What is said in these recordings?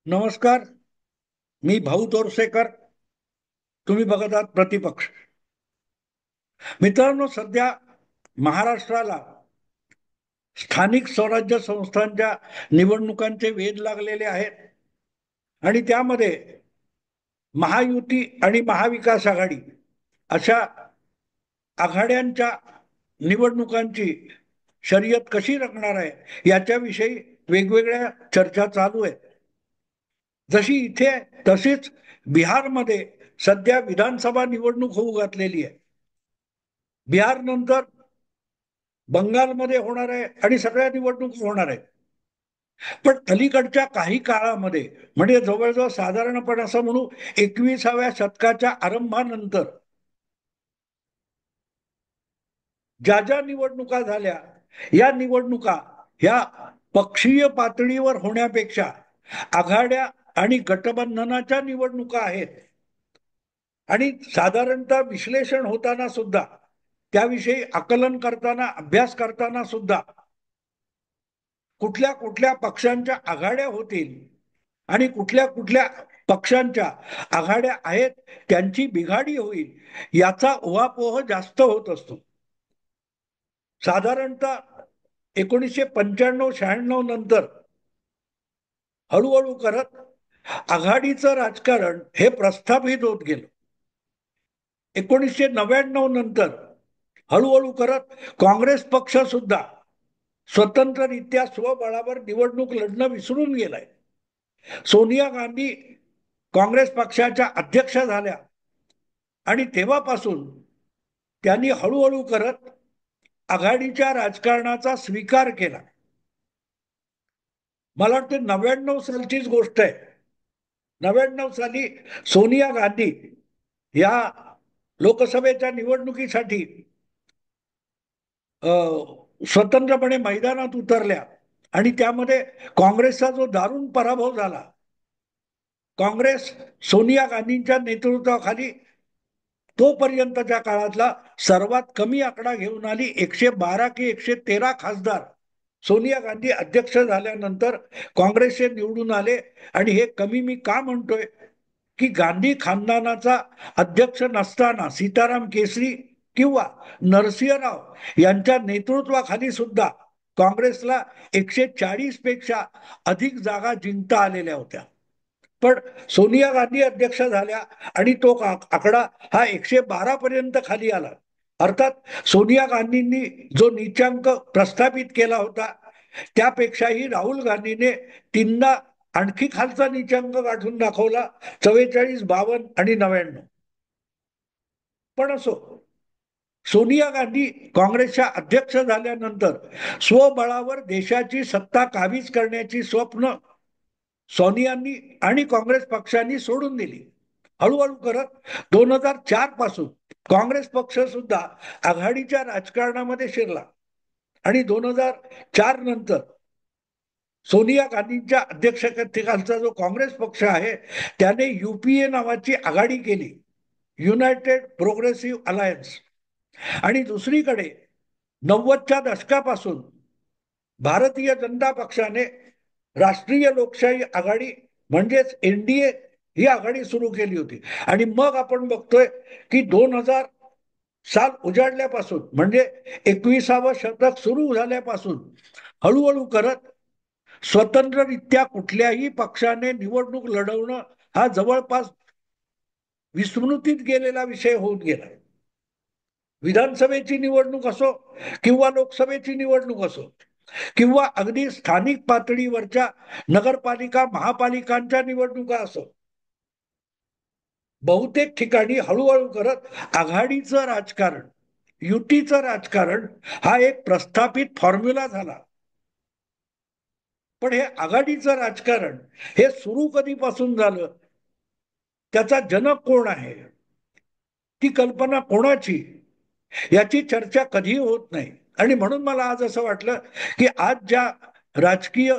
नमस्कार. मी भाऊ तोरसेकर. तुम्ही बघत आहात प्रतिपक्ष. मित्रांनो, सध्या महाराष्ट्राला स्थानिक स्वराज्य संस्थांच्या निवडणुकांचे वेध लागलेले आहेत आणि त्यामध्ये महायुती आणि महाविकास आघाडी अशा आघाड्यांच्या निवडणुकांची शर्यत कशी रंगणार आहे याच्याविषयी वेगवेगळ्या चर्चा चालू आहेत. जशी इथे तशीच बिहारमध्ये सध्या विधानसभा निवडणूक होऊ घातलेली आहे. बिहार नंतर बंगालमध्ये होणार आहे आणि सगळ्या निवडणूक होणार आहेत. पण अलीकडच्या काही काळामध्ये म्हणजे जवळजवळ साधारणपणे असं म्हणू 21व्या शतकाच्या आरंभानंतर ज्या ज्या निवडणुका झाल्या या निवडणुका ह्या पक्षीय पातळीवर होण्यापेक्षा आघाड्या आणि गठबंधनाच्या निवडणुका आहेत. आणि साधारणतः विश्लेषण होताना सुद्धा त्याविषयी आकलन करताना अभ्यास करताना सुद्धा कुठल्या कुठल्या पक्षांच्या आघाड्या होतील आणि कुठल्या कुठल्या पक्षांच्या आघाड्या आहेत त्यांची बिघाडी होईल याचा उहापोह जास्त होत असतो. साधारणतः 1995-96 नंतर हळूहळू करत आघाडीचं राजकारण हे प्रस्थापित होत गेलं. 1999 नंतर हळूहळू करत काँग्रेस पक्ष सुद्धा स्वतंत्ररित्या स्वबळावर निवडणूक लढणं विसरून गेलाय. सोनिया गांधी काँग्रेस पक्षाच्या अध्यक्ष झाल्या आणि तेव्हापासून त्यांनी हळूहळू करत आघाडीच्या राजकारणाचा स्वीकार केला. मला वाटते 99 सालचीच गोष्ट आहे. 99 साली सोनिया गांधी या लोकसभेच्या निवडणुकीसाठी स्वतंत्रपणे मैदानात उतरल्या आणि त्यामध्ये काँग्रेसचा जो दारुण पराभव झाला. काँग्रेस सोनिया गांधींच्या नेतृत्वाखाली तोपर्यंतच्या काळातला सर्वात कमी आकडा घेऊन आली. 112 की 113 खासदार सोनिया गांधी अध्यक्ष झाल्यानंतर काँग्रेसचे निवडून आले. आणि हे कमी मी का म्हणतोय की गांधी खानदानाचा अध्यक्ष नसताना सीताराम केसरी किंवा नरसिंहराव यांच्या नेतृत्वाखाली सुद्धा काँग्रेसला 140 पेक्षा अधिक जागा जिंकता आलेल्या होत्या. पण सोनिया गांधी अध्यक्ष झाल्या आणि तो आकडा हा 112 पर्यंत खाली आला. अर्थात सोनिया गांधींनी जो नीचांक प्रस्थापित केला होता त्यापेक्षाही राहुल गांधीने तीनदा आणखी खालचा नीचांक गाठून दाखवला, 44, 52 आणि 99. पण असो, सोनिया गांधी काँग्रेसच्या अध्यक्ष झाल्यानंतर स्वबळावर देशाची सत्ता काबीज करण्याची स्वप्न सोनियांनी आणि काँग्रेस पक्षांनी सोडून दिली. हळूहळू करत 2004 पासून काँग्रेस पक्ष सुद्धा आघाडीच्या राजकारणामध्ये शिरला आणि 2004 नंतर सोनिया गांधींच्या अध्यक्षतेखालचा जो काँग्रेस पक्ष आहे त्याने युपीए नावाची आघाडी केली, युनायटेड प्रोग्रेसिव्ह अलायन्स. आणि दुसरीकडे 90च्या दशकापासून भारतीय जनता पक्षाने राष्ट्रीय लोकशाही आघाडी म्हणजेच एनडीए ही आघाडी सुरू केली होती. आणि मग आपण बघतोय की 2000 साल उजाडल्यापासून म्हणजे 21वं शतक सुरू झाल्यापासून हळूहळू करत स्वतंत्ररित्या कुठल्याही पक्षाने निवडणूक लढवणं हा जवळपास विस्मृतीत गेलेला विषय होऊन गेला. विधानसभेची निवडणूक असो किंवा लोकसभेची निवडणूक असो किंवा अगदी स्थानिक पातळीवरच्या नगरपालिका महापालिकांच्या निवडणुका असो, बहुतेक ठिकाणी हळूहळू करत आघाडीचं राजकारण, युतीचं राजकारण हा एक प्रस्थापित फॉर्म्युला झाला. पण हे आघाडीचं राजकारण हे सुरू कधीपासून झालं, त्याचा जनक कोण आहे, ती कल्पना कोणाची, याची चर्चा कधी होत नाही. आणि म्हणून मला आज असं वाटलं की आज ज्या राजकीय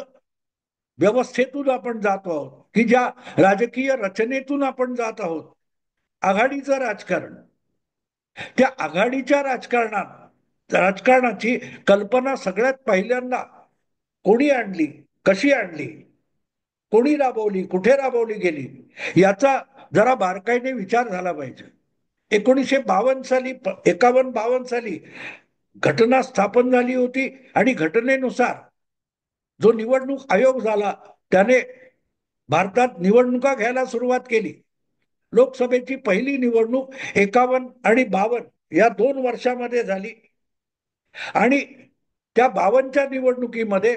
व्यवस्थेतून आपण जात आहोत की ज्या राजकीय रचनेतून आपण जात आहोत, आघाडीचं राजकारण, त्या आघाडीच्या राजकारणाची कल्पना सगळ्यात पहिल्यांदा कोणी आणली, कशी आणली, कोणी राबवली, कुठे राबवली गेली, याचा जरा बारकाईने विचार झाला पाहिजे. 1952 साली, 51-52 साली घटना स्थापन झाली होती आणि घटनेनुसार जो निवडणूक आयोग झाला त्याने भारतात निवडणुका घ्यायला सुरुवात केली. लोकसभेची पहिली निवडणूक 51 आणि 52 या 2 वर्षामध्ये झाली आणि त्या 52च्या निवडणुकीमध्ये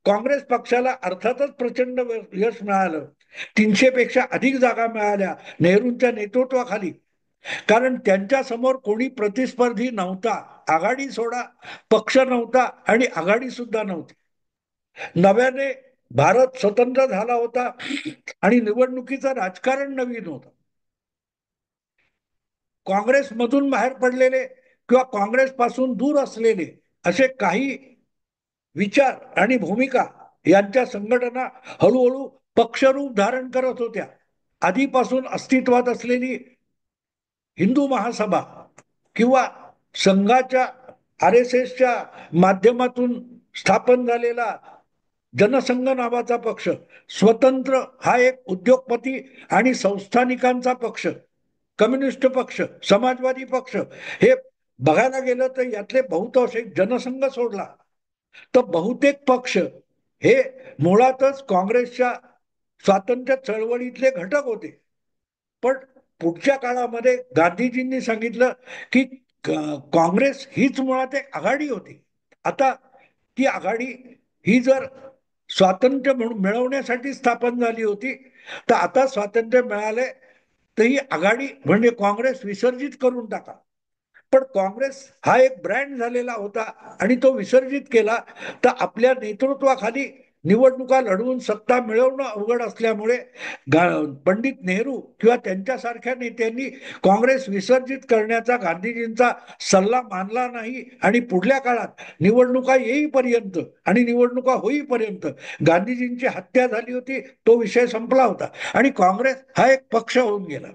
काँग्रेस पक्षाला अर्थातच प्रचंड यश मिळालं. 300 पेक्षा अधिक जागा मिळाल्या नेहरूंच्या नेतृत्वाखाली. कारण त्यांच्या समोर कोणी प्रतिस्पर्धी नव्हता. आघाडी सोडा, पक्ष नव्हता आणि आघाडी सुद्धा नव्हती. नव्याने भारत स्वतंत्र झाला होता आणि निवडणुकीचं राजकारण नवीन होतं. काँग्रेसमधून बाहेर पडलेले किंवा काँग्रेस पासून दूर असलेले असे काही विचार आणि भूमिका यांच्या संघटना हळूहळू पक्षरूप धारण करत होत्या. आधीपासून अस्तित्वात असलेली हिंदू महासभा किंवा संघाच्या RSSच्या माध्यमातून स्थापन झालेला जनसंघ नावाचा पक्ष, स्वतंत्र हा एक उद्योगपती आणि संस्थानिकांचा पक्ष, कम्युनिस्ट पक्ष, समाजवादी पक्ष, हे बघायला गेलं तर यातले बहुतांश, जनसंघ सोडला तर बहुतेक पक्ष हे मुळातच काँग्रेसच्या स्वातंत्र्य चळवळीतले घटक होते. पण पुढच्या काळामध्ये गांधीजींनी सांगितलं की काँग्रेस हीच मुळात एक आघाडी होती. आता ती आघाडी ही जर स्वातंत्र्य मिळवण्यासाठी स्थापन झाली होती, तर आता स्वातंत्र्य मिळाले तर ही आघाडी म्हणजे काँग्रेस विसर्जित करून टाका. पण काँग्रेस हा एक ब्रँड झालेला होता आणि तो विसर्जित केला तर आपल्या नेतृत्वाखाली निवडणुका लढवून सत्ता मिळवणं अवघड असल्यामुळे पंडित नेहरू किंवा त्यांच्यासारख्या नेत्यांनी काँग्रेस विसर्जित करण्याचा गांधीजींचा सल्ला मानला नाही आणि पुढल्या काळात निवडणुका येईपर्यंत आणि निवडणुका होईपर्यंत गांधीजींची हत्या झाली होती. तो विषय संपला होता आणि काँग्रेस हा एक पक्ष होऊन गेला.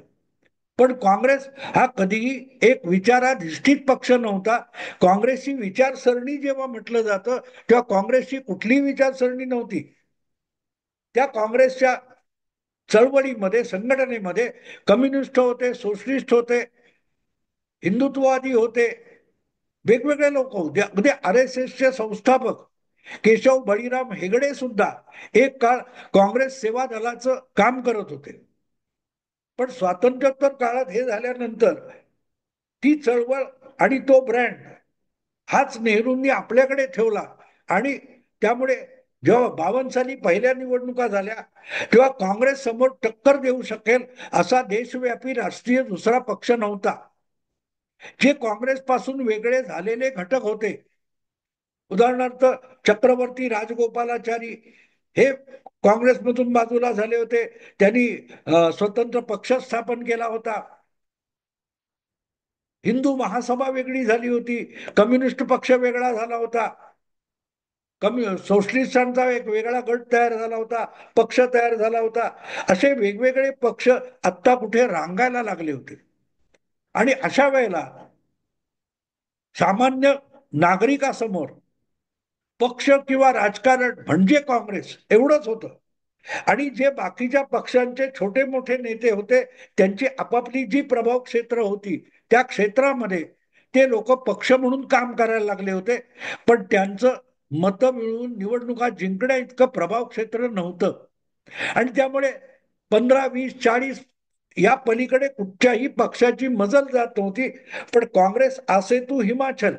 पण काँग्रेस हा कधीही एक विचाराधिष्ठित पक्ष नव्हता. काँग्रेसची विचारसरणी जेव्हा म्हटलं जातं तेव्हा काँग्रेसची कुठलीही विचारसरणी नव्हती. त्या काँग्रेसच्या चळवळीमध्ये, संघटनेमध्ये कम्युनिस्ट होते, सोशलिस्ट होते, हिंदुत्ववादी होते, वेगवेगळे लोक होते. अगदी RSSचे संस्थापक केशव बळीराम हेगडे सुद्धा एक काळ काँग्रेस सेवा दलाचं काम करत होते. पण स्वातंत्र्योत्तर काळात हे झाल्यानंतर ती चळवळ आणि तो ब्रँड हाच नेहरूंनी आपल्याकडे ठेवला आणि त्यामुळे जेव्हा 52 साली पहिल्या निवडणुका झाल्या तेव्हा काँग्रेस समोर टक्कर देऊ शकेल असा देशव्यापी राष्ट्रीय दुसरा पक्ष नव्हता. जे काँग्रेस पासून वेगळे झालेले घटक होते, उदाहरणार्थ चक्रवर्ती राजगोपालाचारी हे काँग्रेसमधून बाजूला झाले होते. त्यांनी स्वतंत्र पक्ष स्थापन केला होता. हिंदू महासभा वेगळी झाली होती, कम्युनिस्ट पक्ष वेगळा झाला होता, सोशलिस्टांचा एक वेगळा गट तयार झाला होता, पक्ष तयार झाला होता. असे वेगवेगळे पक्ष आत्ता कुठे रांगायला लागले होते आणि अशा वेळेला सामान्य नागरिकासमोर पक्ष किंवा राजकारण म्हणजे काँग्रेस एवढंच होतं आणि जे बाकीच्या पक्षांचे छोटे मोठे नेते होते त्यांची आपापली जी प्रभाव क्षेत्र होती त्या क्षेत्रामध्ये ते लोक पक्ष म्हणून काम करायला लागले होते. पण त्यांचं मतं मिळवून निवडणुका जिंकण्या इतकं प्रभाव क्षेत्र नव्हतं आणि त्यामुळे 15, 20, 40 या पलीकडे कुठच्याही पक्षाची मजल जात नव्हती. पण काँग्रेस आसेतू हिमाचल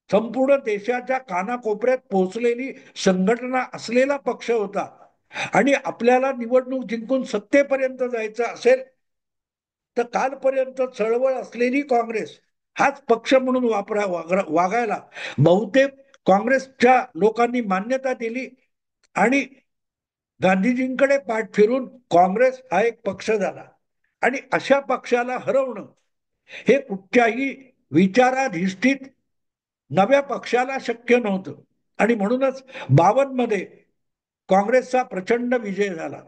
संपूर्ण देशाच्या कानाकोपऱ्यात पोहोचलेली संघटना असलेला पक्ष होता आणि आपल्याला निवडणूक जिंकून सत्तेपर्यंत जायचं असेल तर कालपर्यंत चळवळ असलेली काँग्रेस हाच पक्ष म्हणून वागायला बहुतेक काँग्रेसच्या लोकांनी मान्यता दिली आणि गांधीजींकडे पाठ फिरून काँग्रेस हा एक पक्ष झाला. आणि अशा पक्षाला हरवणं हे कुठच्याही विचाराधिष्ठित नव्या पक्षाला शक्य नव्हतं आणि म्हणूनच 52 मध्ये काँग्रेसचा प्रचंड विजय झाला.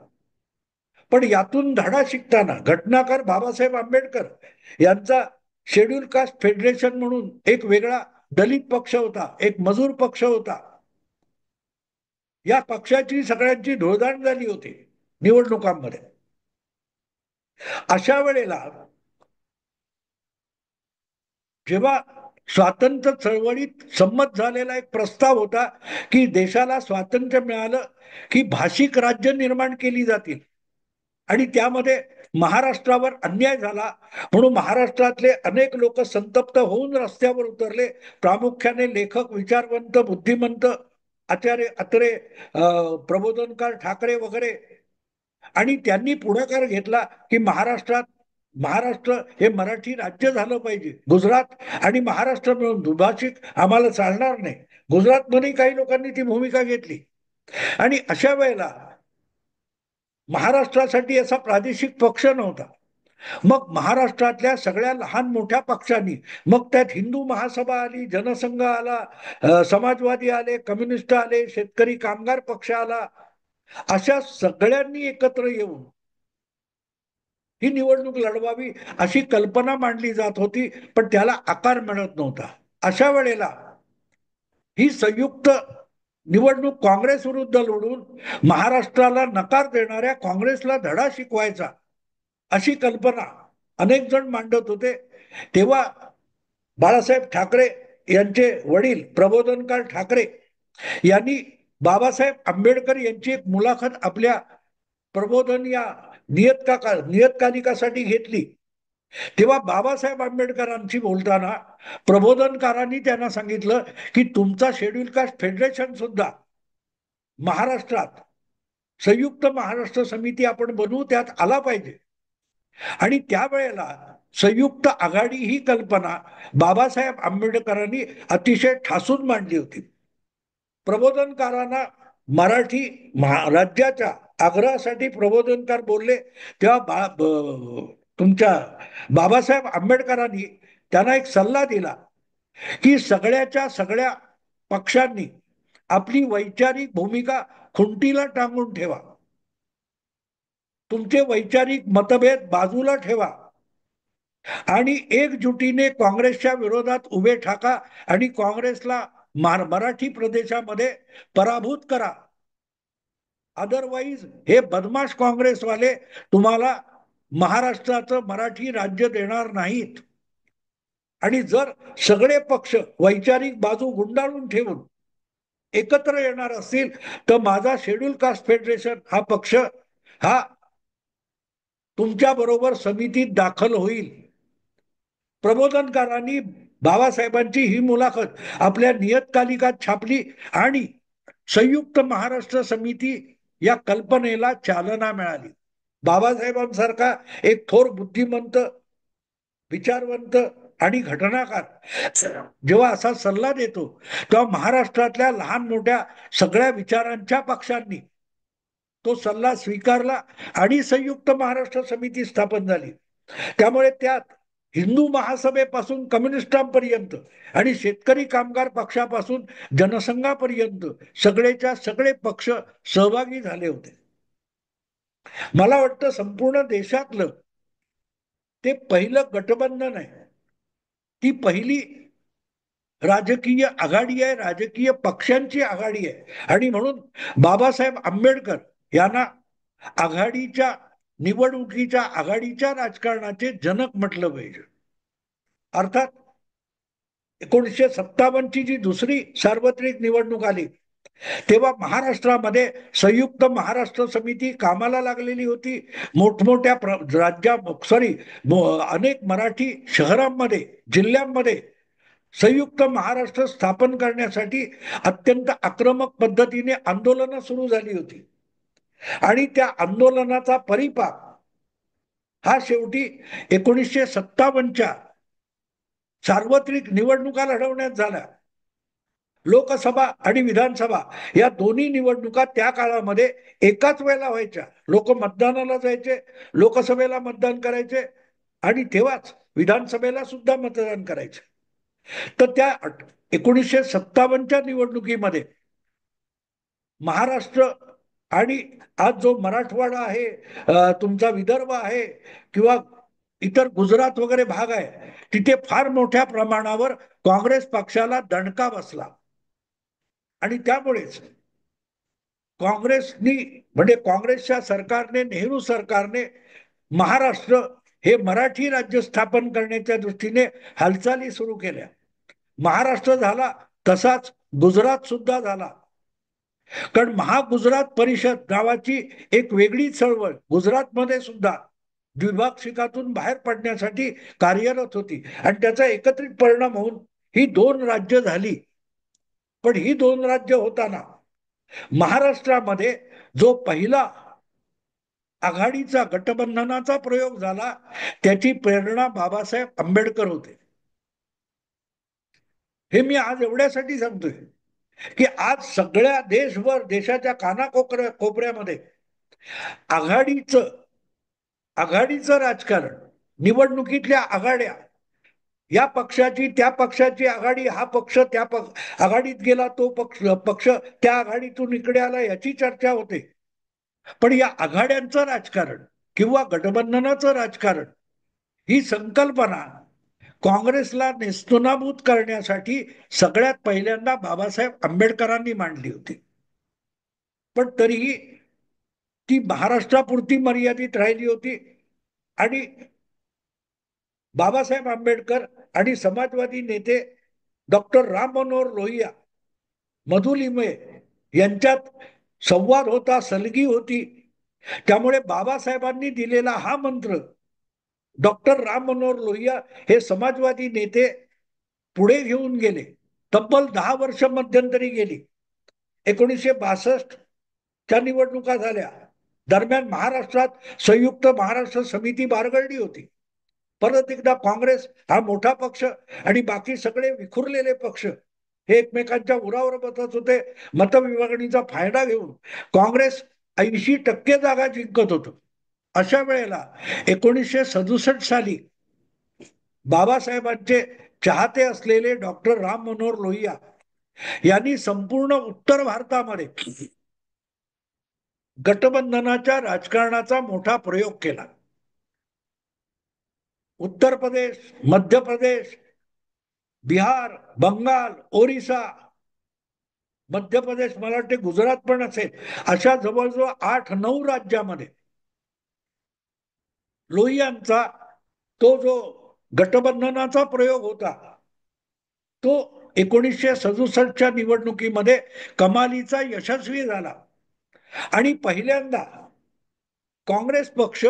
पण यातून धडा शिकताना घटनाकार बाबासाहेब आंबेडकर यांचा शेड्यूल कास्ट फेडरेशन म्हणून एक वेगळा दलित पक्ष होता, एक मजूर पक्ष होता. या पक्षाची सगळ्यांची धुळदाण झाली होती निवडणुकांमध्ये. अशा वेळेला जेव्हा स्वातंत्र्य चळवळीत संमत झालेला एक प्रस्ताव होता की देशाला स्वातंत्र्य मिळालं की भाषिक राज्य निर्माण केली जातील, आणि त्यामध्ये महाराष्ट्रावर अन्याय झाला म्हणून महाराष्ट्रातले अनेक लोक संतप्त होऊन रस्त्यावर उतरले, प्रामुख्याने लेखक, विचारवंत, बुद्धिमंत, आचार्य अत्रे, प्रबोधनकार ठाकरे वगैरे. आणि त्यांनी पुढाकार घेतला की महाराष्ट्र हे मराठी राज्य झालं पाहिजे. गुजरात आणि महाराष्ट्र मिळून दुभाषिक आम्हाला चालणार नाही. गुजरातमध्ये काही लोकांनी ती भूमिका घेतली. आणि अशा वेळेला महाराष्ट्रासाठी असा प्रादेशिक पक्ष नव्हता. मग महाराष्ट्रातल्या सगळ्या लहान मोठ्या पक्षांनी, मग त्यात हिंदू महासभा आली, जनसंघ आला, समाजवादी आले, कम्युनिस्ट आले, शेतकरी कामगार पक्ष आला, अशा सगळ्यांनी एकत्र येऊन ही निवडणूक लढवावी अशी कल्पना मांडली जात होती, पण त्याला आकार मिळत नव्हता. अशा वेळेला ही संयुक्त निवडणूक काँग्रेस विरुद्ध लढून महाराष्ट्राला नकार देणाऱ्या काँग्रेसला धडा शिकवायचा अशी कल्पना अनेक जण मांडत होते. तेव्हा बाळासाहेब ठाकरे यांचे वडील प्रबोधनकार ठाकरे यांनी बाबासाहेब आंबेडकर यांची एक मुलाखत आपल्या प्रबोधन या नियतकालिकासाठी घेतली. तेव्हा बाबासाहेब आंबेडकरांशी बोलताना प्रबोधनकारांनी त्यांना सांगितलं की तुमचा शेड्यूल कास्ट फेडरेशन सुद्धा महाराष्ट्रात संयुक्त महाराष्ट्र समिती आपण बनवू, त्यात आला पाहिजे. आणि त्यावेळेला संयुक्त आघाडी ही कल्पना बाबासाहेब आंबेडकरांनी अतिशय ठासून मांडली होती. प्रबोधनकारांना मराठी राज्याच्या आग्रहासाठी प्रबोधनकार बोलले तेव्हा तुमच्या बाबासाहेब आंबेडकरांनी त्यांना एक सल्ला दिला की सगळ्याच्या सगळ्या पक्षांनी आपली वैचारिक भूमिका खुंटीला टांगून ठेवा, तुमचे वैचारिक मतभेद बाजूला ठेवा आणि एकजुटीने काँग्रेसच्या विरोधात उभे ठाका आणि काँग्रेसला मराठी प्रदेशामध्ये पराभूत करा. अदरवाईज हे बदमाश काँग्रेसवाले तुम्हाला महाराष्ट्राचं मराठी राज्य देणार नाहीत. आणि जर सगळे पक्ष वैचारिक बाजू गुंडाळून ठेवून एकत्र येणार असतील तर माझा शेड्यूल कास्ट फेडरेशन हा पक्ष हा तुमच्या बरोबर समितीत दाखल होईल. प्रबोधनकारांनी बाबासाहेबांची ही मुलाखत आपल्या नियतकालिकात छापली आणि संयुक्त महाराष्ट्र समिती या कल्पनेला चालना मिळाली. बाबासाहेबांसारखा एक थोर बुद्धिमंत, विचारवंत आणि घटनाकार जेव्हा असा सल्ला देतो तेव्हा महाराष्ट्रातल्या लहान मोठ्या सगळ्या विचारांच्या पक्षांनी तो सल्ला स्वीकारला आणि संयुक्त महाराष्ट्र समिती स्थापन झाली. त्यामुळे त्यात हिंदू महासभेपासून कम्युनिस्टांपर्यंत आणि शेतकरी कामगार पक्षापासून जनसंघापर्यंत सगळेच्या सगळे पक्ष सहभागी झाले होते. मला वाटतं संपूर्ण देशातलं ते पहिलं गठबंधन आहे, ती पहिली राजकीय आघाडी आहे, राजकीय पक्षांची आघाडी आहे. आणि म्हणून बाबासाहेब आंबेडकर यांना आघाडीच्या निवडणुकीच्या आघाडीच्या राजकारणाचे जनक म्हटलं पाहिजे. अर्थात 1957 ची जी दुसरी सार्वत्रिक निवडणूक आली तेव्हा महाराष्ट्रामध्ये संयुक्त महाराष्ट्र समिती कामाला लागलेली होती. मोठमोठ्या अनेक मराठी शहरांमध्ये, जिल्ह्यांमध्ये संयुक्त महाराष्ट्र स्थापन करण्यासाठी अत्यंत आक्रमक पद्धतीने आंदोलनं सुरू झाली होती. आणि त्या आंदोलनाचा परिपाक हा शेवटी 1957च्या सार्वत्रिक निवडणुका लढवण्यात झाल्या. लोकसभा आणि विधानसभा या दोन्ही निवडणुका त्या काळामध्ये एकाच वेळेला व्हायच्या. लोक मतदानाला जायचे, लोकसभेला मतदान करायचे आणि तेव्हाच विधानसभेला सुद्धा मतदान करायचे. तर त्या 1957च्या निवडणुकीमध्ये महाराष्ट्र आणि आज जो मराठवाडा आहे, तुमचा विदर्भ आहे किंवा इतर गुजरात वगैरे भाग आहे, तिथे फार मोठ्या प्रमाणावर काँग्रेस पक्षाला दणका बसला. आणि त्यामुळेच काँग्रेसनी म्हणजे काँग्रेसच्या सरकारने, नेहरू सरकारने महाराष्ट्र हे मराठी राज्य स्थापन करण्याच्या दृष्टीने हालचाली सुरू केल्या. महाराष्ट्र झाला, तसाच गुजरात सुद्धा झाला. कारण महागुजरात परिषद नावाची एक वेगळी चळवळ गुजरातमध्ये सुद्धा द्विभाषिकातून बाहेर पडण्यासाठी कार्यरत होती आणि त्याचा एकत्रित परिणाम होऊन ही दोन राज्य झाली. पण ही दोन राज्य होताना महाराष्ट्रामध्ये जो पहिला आघाडीचा गटबंधनाचा प्रयोग झाला त्याची प्रेरणा बाबासाहेब आंबेडकर होते. हे मी आज एवढ्यासाठी सांगतोय की आज सगळ्या देशभर, देशाच्या कोपऱ्यामध्ये आघाडीचं आघाडीचं राजकारण, निवडणुकीतल्या आघाड्या, या पक्षाची त्या पक्षाची आघाडी, हा पक्ष त्या आघाडीत गेला, तो पक्ष त्या आघाडीतून इकडे आला, याची चर्चा होते. पण या आघाड्यांचं राजकारण किंवा गठबंधनाचं राजकारण ही संकल्पना काँग्रेसला नेस्तनाबूत करण्यासाठी सगळ्यात पहिल्यांदा बाबासाहेब आंबेडकरांनी मांडली होती. पण तरीही ती महाराष्ट्रापुरती मर्यादित राहिली होती आणि बाबासाहेब आंबेडकर आणि समाजवादी नेते डॉक्टर राम मनोहर लोहिया, मधुलिमय यांच्यात संवाद होता, सलगी होती. त्यामुळे बाबासाहेबांनी दिलेला हा मंत्र डॉक्टर राम मनोहर लोहिया हे समाजवादी नेते पुढे घेऊन गेले. तब्बल 10 वर्ष मध्यंतरी गेली. 1962 च्या निवडणुका झाल्या. दरम्यान महाराष्ट्रात संयुक्त महाराष्ट्र समिती बारगळली होती. परत एकदा काँग्रेस हा मोठा पक्ष आणि बाकी सगळे विखुरलेले पक्ष हे एकमेकांच्या उरावर बसत होते. मतविभागणीचा फायदा घेऊन काँग्रेस 80% जागा जिंकत होतं. अशा वेळेला 1967 साली बाबासाहेबांचे चाहते असलेले डॉक्टर राम मनोहर लोहिया यांनी संपूर्ण उत्तर भारतामध्ये गठबंधनाच्या राजकारणाचा मोठा प्रयोग केला. उत्तर प्रदेश, मध्य प्रदेश, बिहार, बंगाल, ओरिसा, मध्य प्रदेश, मला वाटते गुजरात पण असेल, अशा जवळजवळ 8-9 राज्यामध्ये लोहियांचा तो जो गठबंधनाचा प्रयोग होता तो 1967च्या निवडणुकीमध्ये कमालीचा यशस्वी झाला आणि पहिल्यांदा काँग्रेस पक्ष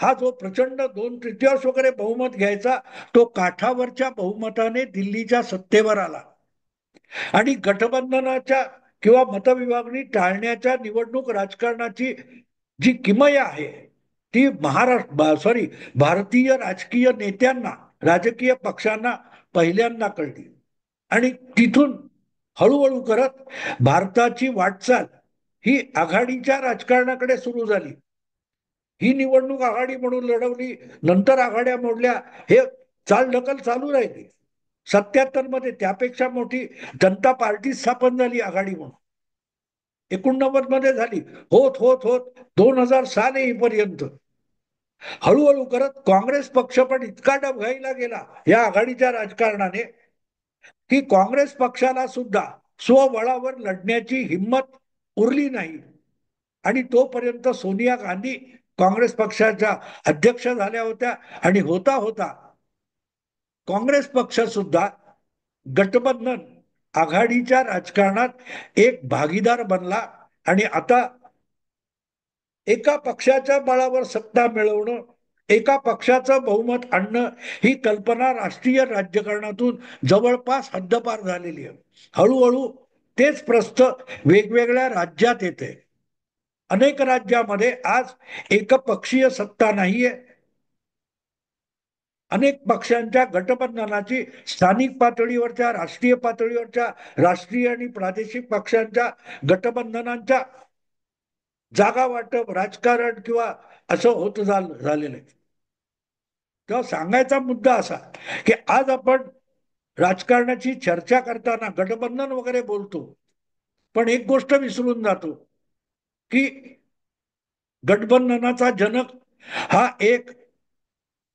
हा जो प्रचंड 2/3 वगैरे बहुमत घ्यायचा तो काठावरच्या बहुमताने दिल्लीच्या सत्तेवर आला आणि गठबंधनाच्या किंवा मतविभागणी टाळण्याच्या निवडणूक राजकारणाची जी किमया आहे ती भारतीय राजकीय नेत्यांना, राजकीय पक्षांना पहिल्यांदा कळली आणि तिथून हळूहळू करत भारताची वाटचाल ही आघाडीच्या राजकारणाकडे सुरू झाली. ही निवडणूक आघाडी म्हणून लढवली, नंतर आघाड्या मोडल्या, हे चालढकल चालू राहिली. 77 मध्ये त्यापेक्षा मोठी जनता पार्टी स्थापन झाली आघाडी म्हणून. 89 मध्ये झाली. होत होत होत 2007 येईपर्यंत हळूहळू करत काँग्रेस पक्ष पण इतका डबघाईला गेला या आघाडीच्या राजकारणाने की काँग्रेस पक्षाला सुद्धा स्वबळावर लढण्याची हिंमत उरली नाही आणि तोपर्यंत सोनिया गांधी काँग्रेस पक्षाच्या अध्यक्ष झाल्या होत्या आणि होता होता काँग्रेस पक्ष सुद्धा गठबंधन आघाडीच्या राजकारणात एक भागीदार बनला आणि आता एका पक्षाच्या बळावर सत्ता मिळवणं, एका पक्षाचं बहुमत आणणं ही कल्पना राष्ट्रीय राज्यकारणातून जवळपास हद्दपार झालेली आहे. हळूहळू तेच प्रस्थ वेगवेगळ्या राज्यात येते. अनेक राज्यामध्ये आज एकपक्षीय सत्ता नाहीये. अनेक पक्षांच्या गठबंधनाची स्थानिक पातळीवरच्या, राष्ट्रीय पातळीवरच्या, राष्ट्रीय आणि प्रादेशिक पक्षांच्या गठबंधनांच्या जागा वाटप, राजकारण किंवा असं होत झालेलं आहे. तेव्हा सांगायचा मुद्दा असा की आज आपण राजकारणाची चर्चा करताना गठबंधन वगैरे बोलतो, पण एक गोष्ट विसरून जातो की गठबंधनाचा जनक हा एक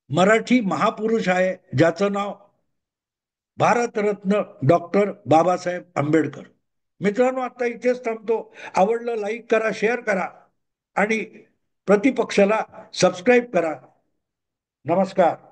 मराठी महापुरुष आहे ज्याचं नाव भारतरत्न डॉक्टर बाबासाहेब आंबेडकर. मित्रांनो, आता इथेच थांबतो. आवडलं लाईक करा, शेअर करा आणि प्रतिपक्षाला सबस्क्राईब करा. नमस्कार.